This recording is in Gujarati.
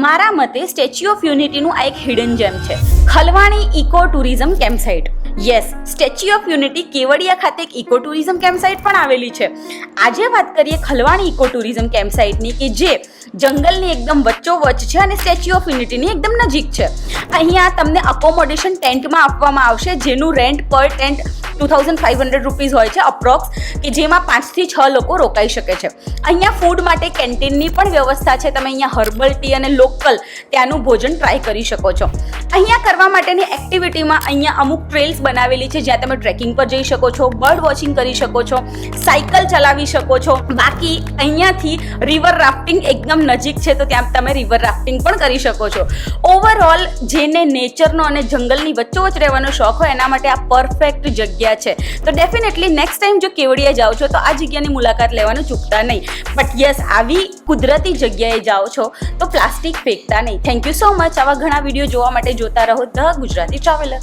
મારા મતે સ્ટેચ્યુ ઓફ યુનિટીનું આ એક હિડન જેમ છે, Khalwani eco tourism campsite. Yes, statue of unity Kevadia ખાતે એક ઇકો ટુરિઝમ કેમ્પસાઇટ પણ આવેલી છે. આજે વાત કરીએ ખલવાણી ઇકો ટુરિઝમ કેમ્પસાઇટની, કે જે જંગલની એકદમ વચ્ચોવચ્ચ છે અને સ્ટેચ્યુ ઓફ યુનિટીની એકદમ નજીક છે. અહીંયા તમને અકોમોડેશન ટેન્ટમાં આપવામાં આવશે, જેનું રેન્ટ પર ટેન્ટ 2500 રૂપીઝ હોય છે અપ્રોક્સ, કે જેમાં 5 થી 6 લોકો રોકાઈ શકે છે. અહીંયા ફૂડ માટે કેન્ટીનની પણ વ્યવસ્થા છે. તમે અહીંયા હર્બલ ટી અને લોકલ ત્યાંનું ભોજન ટ્રાય કરી શકો છો. અહીંયા કરવા માટેની એક્ટિવિટીમાં અહીંયા અમુક ટ્રેલ્સ બનાવેલી છે, જ્યાં તમે ટ્રેકિંગ પર જઈ શકો છો, બર્ડ વોચિંગ કરી શકો છો, સાયકલ ચલાવી શકો છો. બાકી અહીંયાથી રિવર રાફ્ટિંગ એકદમ નજીક છે, તો ત્યાં તમે રિવર રાફ્ટિંગ પણ કરી શકો છો. ઓવરઓલ જેને નેચરનો અને જંગલની વચ્ચોવચ્ચ રહેવાનો શોખ હોય એના માટે આ પરફેક્ટ જગ્યા છે. તો ડેફિનેટલી નેક્સ્ટ ટાઈમ જો કેવડિયા જાઓ છો તો આ જગ્યાની મુલાકાત લેવાનું ચૂકતા નહીં. બટ યસ, આવી કુદરતી જગ્યાએ જાઓ છો તો પ્લાસ્ટિક ફેંકતા નહીં. Thank you so much. આવા ઘણા વિડીયો જોવા માટે જોતા રહો ધ ગુજરાતી ટ્રાવેલર.